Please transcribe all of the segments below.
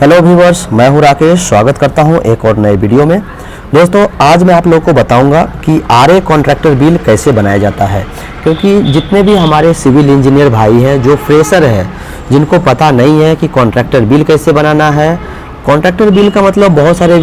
Hello viewers, मैं हूं राकेश। स्वागत करता हूं एक और नए वीडियो में। दोस्तों, आज मैं आप लोगों को बताऊंगा कि आरए कॉन्ट्रैक्टर बिल कैसे बनाया जाता है, क्योंकि जितने भी हमारे सिविल इंजीनियर भाई हैं जो फ्रेशर हैं, जिनको पता नहीं है कि कॉन्ट्रैक्टर बिल कैसे बनाना है। कॉन्ट्रैक्टर बिल का मतलब बहुत सारे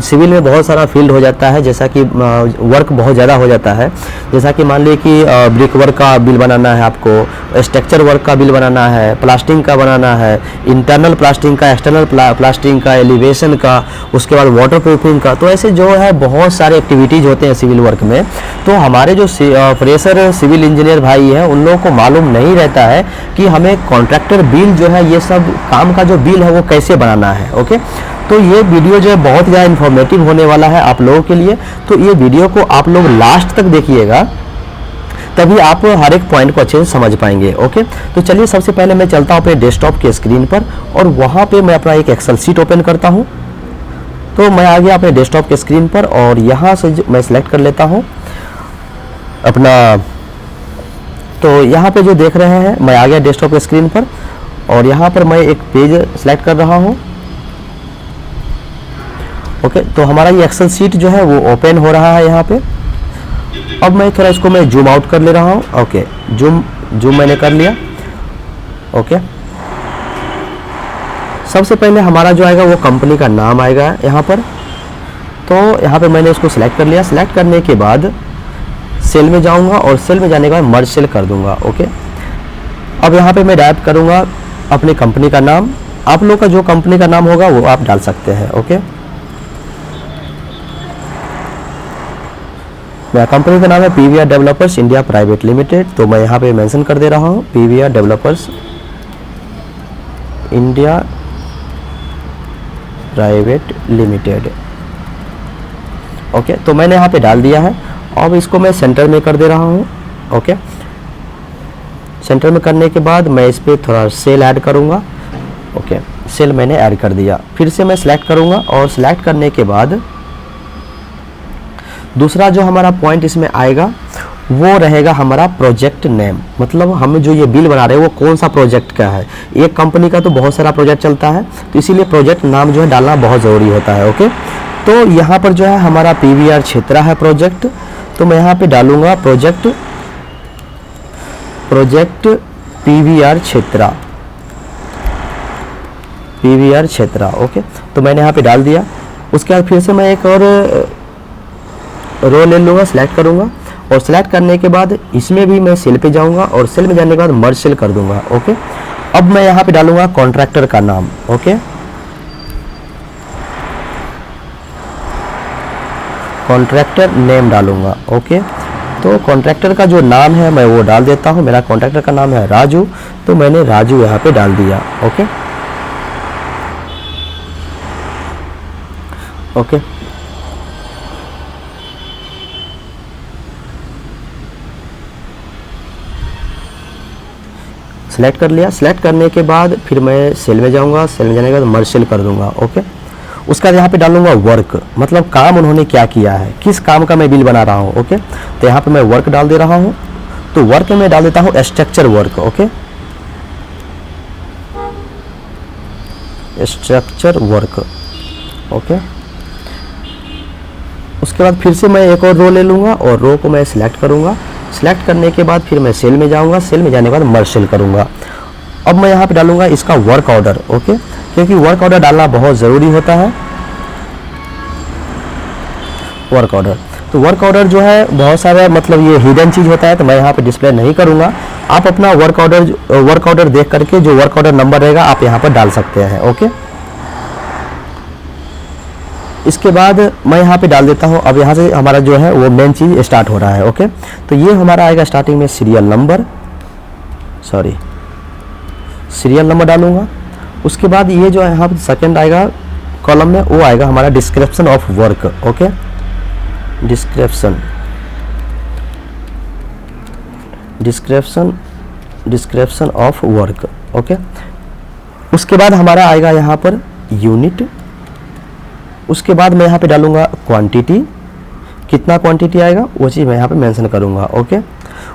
सिविल में बहुत सारा फील्ड हो जाता है, जैसा कि वर्क बहुत ज़्यादा हो जाता है। जैसा कि मान लीजिए कि ब्रिक वर्क का बिल बनाना है, आपको स्ट्रक्चर वर्क का बिल बनाना है, प्लास्टिंग का बनाना है, इंटरनल प्लास्टिंग का, एक्सटर्नल प्लास्टिंग का, एलिवेशन का, उसके बाद वाटर प्रूफिंग का। तो ऐसे जो है बहुत सारे एक्टिविटीज़ होते हैं सिविल वर्क में। तो हमारे जो फ्रेशर सिविल इंजीनियर भाई हैं उन लोगों को मालूम नहीं रहता है कि हमें कॉन्ट्रैक्टर बिल जो है, ये सब काम का जो बिल है वो कैसे बनाना है। ओके, तो ये वीडियो जो है बहुत ज़्यादा इन्फॉर्मेटिव होने वाला है आप लोगों के लिए। तो ये वीडियो को आप लोग लास्ट तक देखिएगा, तभी आप हर एक पॉइंट को अच्छे से समझ पाएंगे। ओके, तो चलिए सबसे पहले मैं चलता हूँ अपने डेस्कटॉप के स्क्रीन पर और वहाँ पे मैं अपना एक एक्सेल शीट ओपन करता हूँ। तो मैं आ गया अपने डेस्कटॉप के स्क्रीन पर और यहाँ से मैं सिलेक्ट कर लेता हूँ अपना। तो यहाँ पे जो देख रहे हैं, मैं आ गया डेस्कटॉप के स्क्रीन पर और यहाँ पर मैं एक पेज सेलेक्ट कर रहा हूँ। ओके, तो हमारा ये एक्सेल शीट जो है वो ओपन हो रहा है यहाँ पे। अब मैं थोड़ा इसको मैं जूम आउट कर ले रहा हूँ। ओके, जूम मैंने कर लिया। ओके, सबसे पहले हमारा जो आएगा वो कंपनी का नाम आएगा यहाँ पर। तो यहाँ पे मैंने इसको सिलेक्ट कर लिया। सिलेक्ट करने के बाद सेल में जाऊँगा और सेल में जाने के बाद मर्ज सेल कर दूँगा। ओके, अब यहाँ पे मैं टाइप करूँगा अपनी कंपनी का नाम। आप लोग का जो कंपनी का नाम होगा वो आप डाल सकते हैं। ओके, मेरा कंपनी का नाम है PVR developers India private limited. तो मैं यहाँ पे मेंशन कर दे रहा हूँ PVR developers India private limited. Okay, तो मैंने यहाँ पे डाल दिया है। अब इसको मैं सेंटर में कर दे रहा हूँ। ओके, सेंटर में करने के बाद मैं इस पर थोड़ा सेल ऐड करूँगा। ओके, सेल मैंने ऐड कर दिया। फिर से मैं सिलेक्ट करूँगा और सिलेक्ट करने के बाद दूसरा जो हमारा पॉइंट इसमें आएगा वो रहेगा हमारा प्रोजेक्ट नेम। मतलब हमें जो ये बिल बना रहे हैं वो कौन सा प्रोजेक्ट का है। एक कंपनी का तो बहुत सारा प्रोजेक्ट चलता है, तो इसीलिए प्रोजेक्ट नाम जो है डालना बहुत ज़रूरी होता है। ओके, तो यहाँ पर जो है हमारा पीवीआर क्षेत्रा है प्रोजेक्ट। तो मैं यहाँ पे डालूँगा प्रोजेक्ट पीवीआर क्षेत्रा। ओके, तो मैंने यहाँ पे डाल दिया। उसके बाद फिर से मैं एक और रो ले लूँगा, सेलेक्ट करूँगा और सेलेक्ट करने के बाद इसमें भी मैं सेल पे जाऊँगा और सेल में जाने के बाद मर्ज सेल कर दूँगा। ओके, अब मैं यहाँ पे डालूँगा कॉन्ट्रैक्टर का नाम। ओके, कॉन्ट्रैक्टर नेम डालूँगा। ओके, तो कॉन्ट्रैक्टर का जो नाम है मैं वो डाल देता हूँ। मेरा कॉन्ट्रैक्टर का नाम है राजू, तो मैंने राजू यहाँ पे डाल दिया। ओके, ओके, सेलेक्ट कर लिया। सेलेक्ट करने के बाद फिर मैं सेल में जाऊंगा। सेल में जाने के बाद मर्ज सेल कर दूंगा। ओके, उसके बाद यहाँ पे डालूंगा वर्क, मतलब काम उन्होंने क्या किया है, किस काम का मैं बिल बना रहा हूँ। ओके, तो यहाँ पे मैं वर्क डाल दे रहा हूँ। तो वर्क में डाल देता हूँ structure work. Okay, structure work. Okay, उसके बाद फिर से मैं एक और रो ले लूँगा और रो को मैं सिलेक्ट करूँगा। सिलेक्ट करने के बाद फिर मैं सेल में जाऊंगा। सेल में जाने के बाद मर्ज सेल करूंगा। अब मैं यहाँ पे डालूंगा इसका वर्क ऑर्डर। ओके, क्योंकि वर्क ऑर्डर डालना बहुत ज़रूरी होता है। वर्क ऑर्डर, तो वर्क ऑर्डर जो है बहुत सारा मतलब ये हिडन चीज़ होता है, तो मैं यहाँ पे डिस्प्ले नहीं करूँगा। आप अपना वर्क ऑर्डर देख करके जो वर्क ऑर्डर नंबर रहेगा आप यहाँ पर डाल सकते हैं। ओके, इसके बाद मैं यहाँ पे डाल देता हूँ। अब यहाँ से हमारा जो है वो मेन चीज़ स्टार्ट हो रहा है। ओके, तो ये हमारा आएगा स्टार्टिंग में सीरियल नंबर डालूंगा। उसके बाद ये जो है यहाँ पे सेकेंड आएगा कॉलम में, वो आएगा हमारा description of work. Okay, description of work. Okay, उसके बाद हमारा आएगा यहाँ पर यूनिट। उसके बाद मैं यहाँ पे डालूंगा क्वांटिटी, कितना क्वांटिटी आएगा वो चीज़ मैं यहाँ पे मेंशन करूँगा। ओके,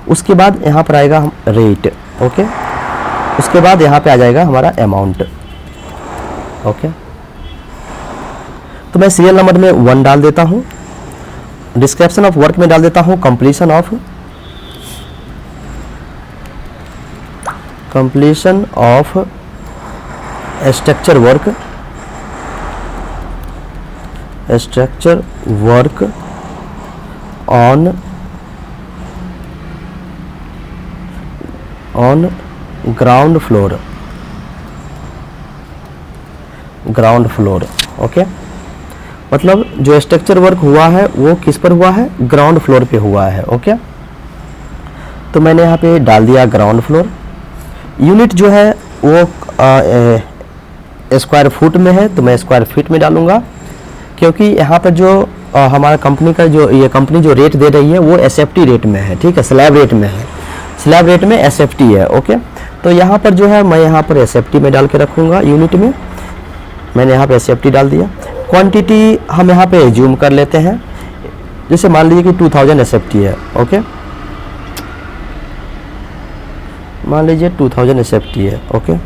उसके बाद यहाँ पर आएगा रेट। ओके, उसके बाद यहाँ पे आ जाएगा हमारा अमाउंट। ओके। तो मैं सीरियल नंबर में 1 डाल देता हूँ, डिस्क्रिप्शन ऑफ वर्क में डाल देता हूँ completion of structure work on ground floor. Okay, मतलब जो स्ट्रक्चर वर्क हुआ है वो किस पर हुआ है, ग्राउंड फ्लोर पे हुआ है। ओके, तो मैंने यहाँ पे डाल दिया ग्राउंड फ्लोर। यूनिट जो है वो स्क्वायर फुट में है, तो मैं स्क्वायर फीट में डालूंगा, क्योंकि यहाँ पर जो हमारा कंपनी का जो ये कंपनी जो रेट दे रही है वो एसएफटी रेट में है, ठीक है, स्लैब रेट में है, स्लैब रेट में एसएफटी है। ओके, तो यहाँ पर जो है मैं यहाँ पर एसएफटी में डाल के रखूँगा, यूनिट में मैंने यहाँ पे एसएफटी डाल दिया। क्वांटिटी हम यहाँ पे एज्यूम कर लेते हैं, जैसे मान लीजिए कि 2000 एसएफटी है। ओके, मान लीजिए 2000 एसएफटी है। ओके,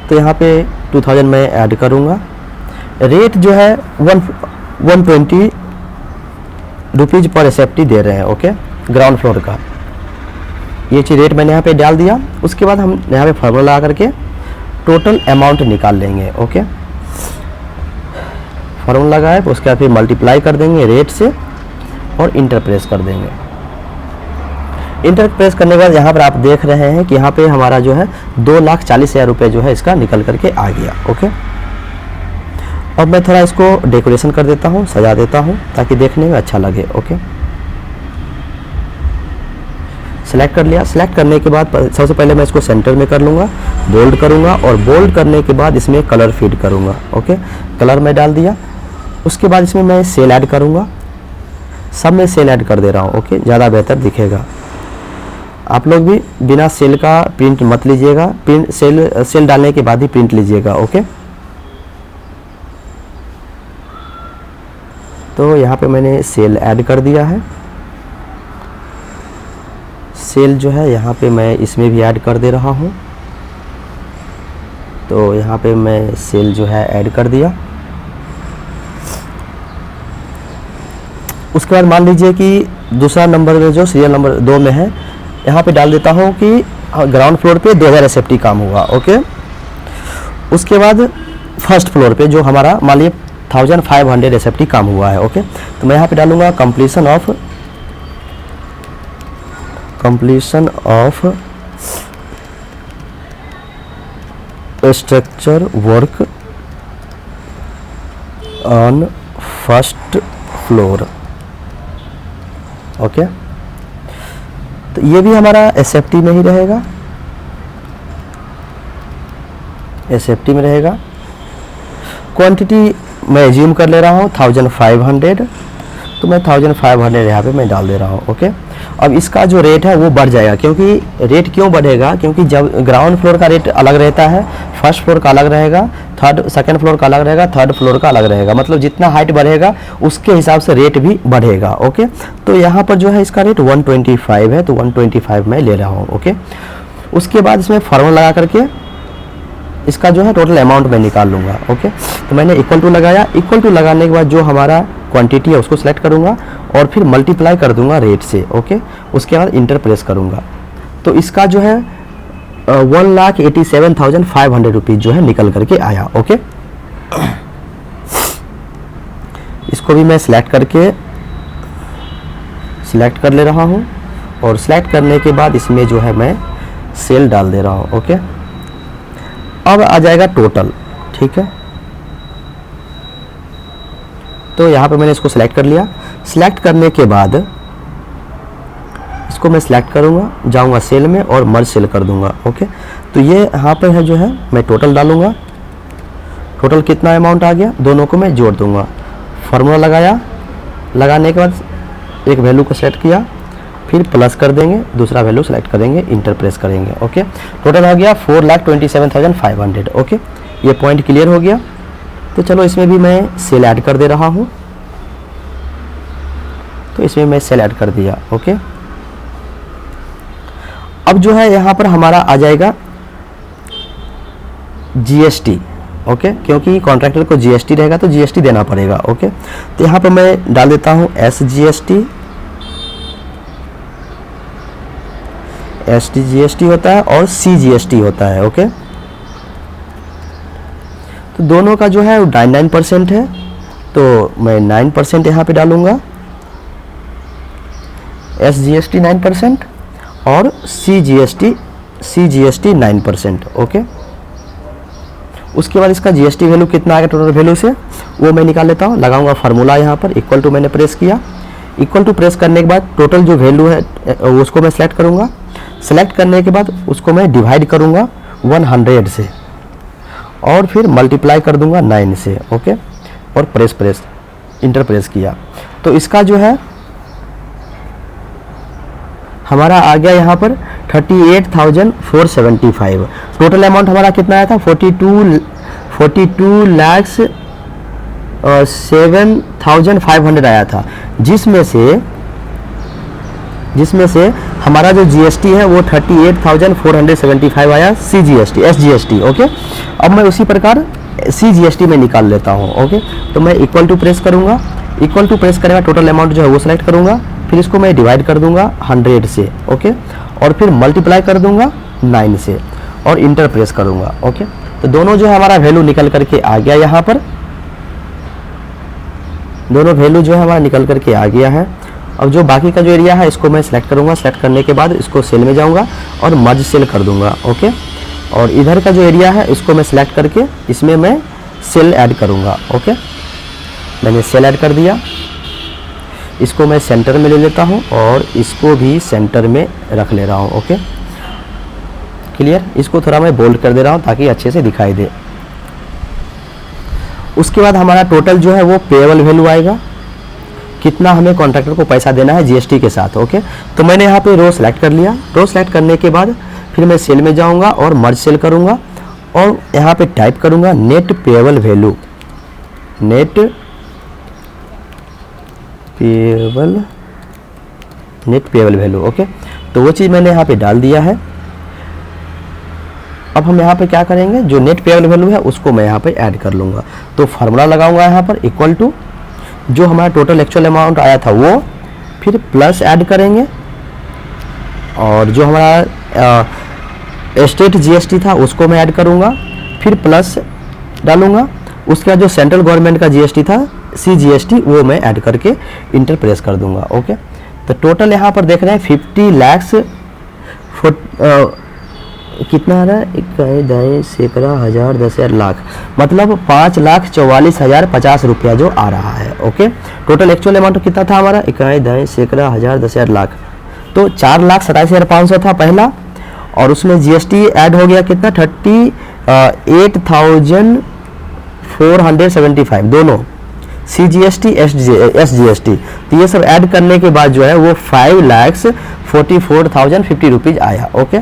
तो यहाँ पे 2000 मैं ऐड करूँगा। रेट जो है 120 रुपीज़ पर एसएफटी दे रहे हैं। ओके, ग्राउंड फ्लोर का ये चीज़ रेट मैंने यहाँ पे डाल दिया। उसके बाद हम यहाँ पे फॉर्मूला लगा करके टोटल अमाउंट निकाल लेंगे। ओके, फॉर्मूला लगाए तो उसके बाद फिर मल्टीप्लाई कर देंगे रेट से और इंटर प्रेस कर देंगे। इंटर प्रेस करने के बाद यहाँ पर आप देख रहे हैं कि यहाँ पे हमारा जो है 2,40,000 रुपये जो है इसका निकल करके आ गया। ओके, अब मैं थोड़ा इसको डेकोरेशन कर देता हूँ, सजा देता हूँ ताकि देखने में अच्छा लगे। ओके, सेलेक्ट कर लिया। सेलेक्ट करने के बाद सबसे पहले मैं इसको सेंटर में कर लूँगा, बोल्ड करूँगा और बोल्ड करने के बाद इसमें कलर फीड करूँगा। ओके, कलर मैं डाल दिया। उसके बाद इसमें मैं सेल ऐड करूँगा, सब में सेल ऐड कर दे रहा हूँ। ओके, ज़्यादा बेहतर दिखेगा। आप लोग भी बिना सेल का प्रिंट मत लीजिएगा, प्रिंट सेल डालने के बाद ही प्रिंट लीजिएगा। ओके, तो यहाँ पे मैंने सेल ऐड कर दिया है। सेल जो है यहाँ पे मैं इसमें भी ऐड कर दे रहा हूँ, तो यहाँ पे मैं सेल जो है ऐड कर दिया। उसके बाद मान लीजिए कि दूसरा नंबर में जो सीरियल नंबर 2 में है, यहाँ पे डाल देता हूँ कि ग्राउंड फ्लोर पे 2000 एसएफटी काम हुआ। ओके, उसके बाद फर्स्ट फ्लोर पे जो हमारा मान लीजिए 1500 एसएफटी काम हुआ है। ओके, तो मैं यहाँ पे डालूंगा completion of structure work on first floor. Okay, तो ये भी हमारा एसएफटी में ही रहेगा, एसएफटी में रहेगा। क्वांटिटी मैं एज्यूम कर ले रहा हूँ 1500, तो मैं 1500 यहाँ पे मैं डाल दे रहा हूँ। ओके, अब इसका जो रेट है वो बढ़ जाएगा, क्योंकि रेट क्यों बढ़ेगा, क्योंकि जब ग्राउंड फ्लोर का रेट अलग रहता है, फर्स्ट फ्लोर का अलग रहेगा, सेकंड फ्लोर का अलग रहेगा, थर्ड फ्लोर का अलग रहेगा, मतलब जितना हाइट बढ़ेगा उसके हिसाब से रेट भी बढ़ेगा। ओके, तो यहाँ पर जो है इसका रेट 125 है, तो 125 मैं ले रहा हूँ। ओके, उसके बाद इसमें फॉर्मूला लगा करके इसका जो है टोटल अमाउंट मैं निकाल लूँगा। ओके, तो मैंने इक्वल टू लगाया। इक्वल टू लगाने के बाद जो हमारा क्वांटिटी है उसको सिलेक्ट करूँगा और फिर मल्टीप्लाई कर दूंगा रेट से। ओके, उसके बाद इंटर प्रेस करूँगा, तो इसका जो है 1,87,500 रुपीज़ जो है निकल करके आया। ओके, इसको भी मैं सिलेक्ट कर ले रहा हूँ और सिलेक्ट करने के बाद इसमें जो है मैं सेल डाल दे रहा हूँ। ओके, अब आ जाएगा टोटल। ठीक है, तो यहाँ पे मैंने इसको सिलेक्ट कर लिया। सिलेक्ट करने के बाद इसको मैं सिलेक्ट करूँगा, जाऊँगा सेल में और मर्ज सेल कर दूँगा। ओके, तो ये यहाँ पर है जो है मैं टोटल डालूँगा। टोटल कितना अमाउंट आ गया, दोनों को मैं जोड़ दूँगा। फार्मूला लगाया, लगाने के बाद एक वैल्यू को सेलेक्ट किया, फिर प्लस कर देंगे, दूसरा वैल्यू सेलेक्ट करेंगे, इंटर प्रेस करेंगे। ओके, टोटल हो गया 4,27,500। ओके, ये पॉइंट क्लियर हो गया। तो चलो इसमें भी मैं सेल ऐड कर दे रहा हूँ, तो इसमें मैं सेल ऐड कर दिया। ओके, अब जो है यहाँ पर हमारा आ जाएगा जीएसटी, ओके, क्योंकि कॉन्ट्रैक्टर को जीएसटी रहेगा तो जीएसटी देना पड़ेगा। ओके, तो यहाँ पर मैं डाल देता हूँ SGST, STGST होता है और CGST होता है। ओके, तो दोनों का जो है 9% है, तो मैं 9% यहाँ पे डालूंगा, SGST 9% और CGST 9%। ओके, उसके बाद इसका जीएसटी वैल्यू कितना आएगा टोटल वैल्यू से, वो मैं निकाल लेता हूँ। लगाऊंगा फार्मूला यहाँ पर, इक्वल टू मैंने प्रेस किया, इक्वल टू प्रेस करने के बाद टोटल जो वैल्यू है उसको मैं सेलेक्ट करूँगा। सेलेक्ट करने के बाद उसको मैं डिवाइड करूँगा 100 से और फिर मल्टीप्लाई कर दूंगा 9 से। ओके, और प्रेस इंटर प्रेस किया तो इसका जो है हमारा आ गया यहाँ पर 38,475। टोटल अमाउंट हमारा कितना आया था, 42,07,500 आया था, जिसमें से हमारा जो जीएसटी है वो 38,475 आया, SGST। ओके, अब मैं उसी प्रकार CGST में निकाल लेता हूँ। ओके, तो मैं इक्वल टू प्रेस करूँगा, इक्वल टू प्रेस करेगा टोटल अमाउंट जो है वो सेलेक्ट करूँगा, फिर इसको मैं डिवाइड कर दूंगा 100 से। ओके, और फिर मल्टीप्लाई कर दूंगा 9 से और इंटर प्रेस करूंगा। ओके, तो दोनों जो है हमारा वैल्यू निकल करके आ गया, यहाँ पर दोनों वैल्यू जो है हमारा निकल करके आ गया है। अब जो बाकी का जो एरिया है इसको मैं सेलेक्ट करूंगा, सेलेक्ट करने के बाद इसको सेल में जाऊंगा और मर्ज सेल कर दूंगा। ओके, और इधर का जो एरिया है इसको मैं सेलेक्ट करके इसमें मैं सेल ऐड करूंगा। ओके, मैंने सेल ऐड कर दिया, इसको मैं सेंटर में ले लेता हूं और इसको भी सेंटर में रख ले रहा हूं। ओके, क्लियर, इसको थोड़ा मैं बोल्ड कर दे रहा हूं ताकि अच्छे से दिखाई दे। उसके बाद हमारा टोटल जो है वो पेएबल वैल्यू आएगा, कितना हमें कॉन्ट्रैक्टर को पैसा देना है जीएसटी के साथ। ओके, तो मैंने यहाँ पे रो सेलेक्ट कर लिया, रो सेलेक्ट करने के बाद फिर मैं सेल में जाऊँगा और मर्ज सेल करूँगा और यहाँ पे टाइप करूँगा net payable value, net payable value. Okay, तो वो चीज़ मैंने यहाँ पे डाल दिया है। अब हम यहाँ पे क्या करेंगे, जो नेट पेएबल वैल्यू है उसको मैं यहाँ पे ऐड कर लूँगा। तो फार्मूला लगाऊंगा यहाँ पर, इक्वल टू जो हमारा टोटल एक्चुअल अमाउंट आया था वो, फिर प्लस ऐड करेंगे और जो हमारा स्टेट जीएसटी था उसको मैं ऐड करूँगा, फिर प्लस डालूँगा। उसके बाद जो सेंट्रल गवर्नमेंट का जीएसटी था CGST वो मैं ऐड करके इंटर प्रेस कर दूंगा। ओके, तो टोटल यहाँ पर देख रहे हैं 50 लाख कितना आ रहा है, 1 दाएं सैकड़ा हज़ार 10,000 लाख, मतलब 5,44,050 रुपया जो आ रहा है। ओके, टोटल एक्चुअल अमाउंट कितना था हमारा, 1 दाएं सैकड़ा हज़ार 10,000 लाख, तो 4,27,500 था पहला, और उसमें जीएसटी ऐड हो गया कितना, 38,475 दोनों, CGST SGST। तो ये सब ऐड करने के बाद जो है वो 5,44,050 रुपीज़ आया। ओके,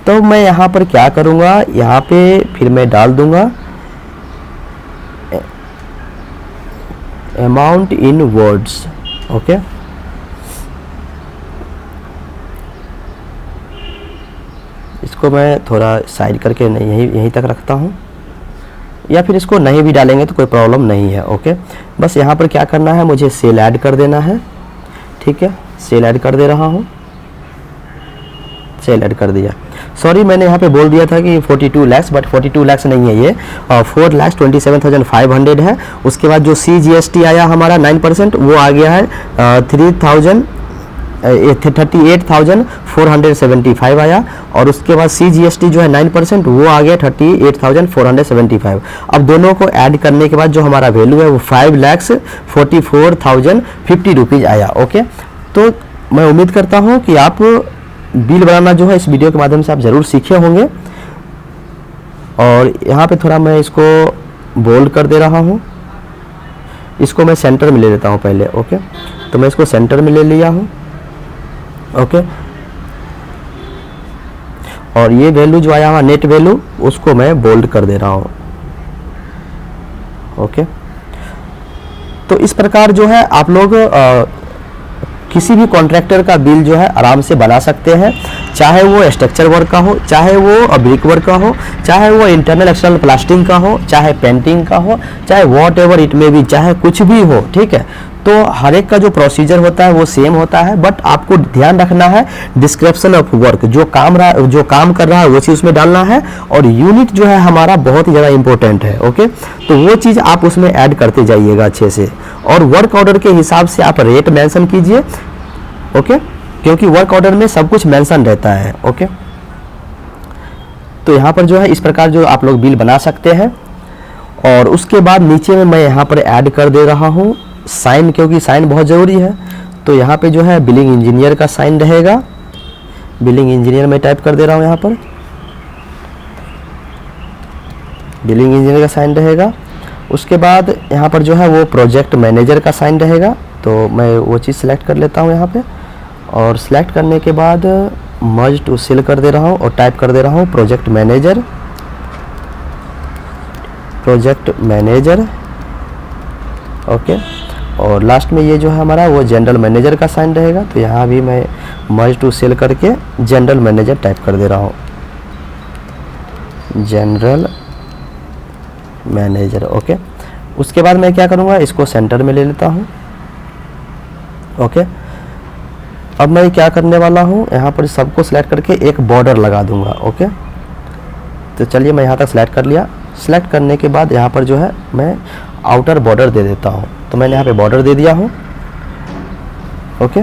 तो मैं यहाँ पर क्या करूँगा, यहाँ पे फिर मैं डाल दूँगा अमाउंट इन वर्ड्स। ओके, इसको मैं थोड़ा साइड करके यहीं तक रखता हूँ, या फिर इसको नहीं भी डालेंगे तो कोई प्रॉब्लम नहीं है। ओके, बस यहाँ पर क्या करना है, मुझे सेल ऐड कर देना है। ठीक है, सेल ऐड कर दे रहा हूँ, सेल ऐड कर दिया। सॉरी, मैंने यहाँ पे बोल दिया था कि 42 लाख, बट 42 लाख नहीं है ये, 4,27,500 है। उसके बाद जो CGST आया हमारा 9%, वो आ गया है 38,475 आया, और उसके बाद CGST जो है 9% वो आ गया 38,475। अब दोनों को ऐड करने के बाद जो हमारा वैल्यू है वो 5,44,050 रुपीज़ आया। ओके, तो मैं उम्मीद करता हूँ कि आप बिल बनाना जो है इस वीडियो के माध्यम से आप ज़रूर सीखे होंगे। और यहाँ पे थोड़ा मैं इसको बोल्ड कर दे रहा हूँ, इसको मैं सेंटर में ले लेता हूँ पहले। ओके, तो मैं इसको सेंटर में ले लिया हूँ। ओके, और ये वैल्यू जो आया हमारा नेट वैल्यू उसको मैं बोल्ड कर दे रहा हूँ। ओके, तो इस प्रकार जो है आप लोग किसी भी कॉन्ट्रैक्टर का बिल जो है आराम से बना सकते हैं, चाहे वो स्ट्रक्चर वर्क का हो, चाहे वो ब्रिक वर्क का हो, चाहे वो इंटरनल एक्सटर्नल प्लास्टिंग का हो, चाहे पेंटिंग का हो, चाहे वॉट एवर इट में भी, चाहे कुछ भी हो, ठीक है। तो हर एक का जो प्रोसीजर होता है वो सेम होता है, बट आपको ध्यान रखना है डिस्क्रिप्शन ऑफ वर्क, जो काम कर रहा है वो चीज़ उसमें डालना है, और यूनिट जो है हमारा बहुत ही ज़्यादा इंपॉर्टेंट है। ओके, तो वो चीज़ आप उसमें ऐड करते जाइएगा अच्छे से, और वर्क ऑर्डर के हिसाब से आप रेट मेंशन कीजिए। ओके, क्योंकि वर्क ऑर्डर में सब कुछ मेंशन रहता है। ओके, तो यहाँ पर जो है इस प्रकार जो आप लोग बिल बना सकते हैं। और उसके बाद नीचे में मैं यहाँ पर ऐड कर दे रहा हूँ साइन, क्योंकि साइन बहुत ज़रूरी है। तो यहाँ पे जो है बिलिंग इंजीनियर का साइन रहेगा, बिलिंग इंजीनियर मैं टाइप कर दे रहा हूँ, यहाँ पर बिलिंग इंजीनियर का साइन रहेगा। उसके बाद यहाँ पर जो है वो प्रोजेक्ट मैनेजर का साइन रहेगा, तो मैं वो चीज़ सेलेक्ट कर लेता हूँ यहाँ पे, और सेलेक्ट करने के बाद मर्ज टू सेल कर दे रहा हूँ और टाइप कर दे रहा हूँ project manager, project manager. Okay, और लास्ट में ये जो है हमारा वो जनरल मैनेजर का साइन रहेगा, तो यहाँ भी मैं मर्ज टू सेल करके जनरल मैनेजर टाइप कर दे रहा हूँ, जनरल मैनेजर। ओके, उसके बाद मैं क्या करूँगा, इसको सेंटर में ले लेता हूँ। ओके, अब मैं क्या करने वाला हूँ, यहाँ पर सबको सिलेक्ट करके एक बॉर्डर लगा दूंगा। ओके, तो चलिए मैं यहाँ तक सिलेक्ट कर लिया। सिलेक्ट करने के बाद यहाँ पर जो है मैं आउटर बॉर्डर दे देता हूँ, तो मैंने यहाँ पे बॉर्डर दे दिया हूँ। ओके,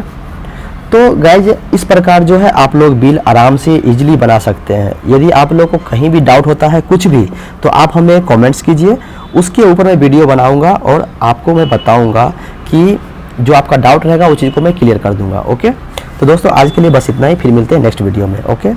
तो गाइज इस प्रकार जो है आप लोग बिल आराम से इजीली बना सकते हैं। यदि आप लोग को कहीं भी डाउट होता है कुछ भी, तो आप हमें कमेंट्स कीजिए, उसके ऊपर मैं वीडियो बनाऊंगा और आपको मैं बताऊंगा कि जो आपका डाउट रहेगा वो चीज़ को मैं क्लियर कर दूंगा। ओके, तो दोस्तों आज के लिए बस इतना ही, फिर मिलते हैं नेक्स्ट वीडियो में। ओके।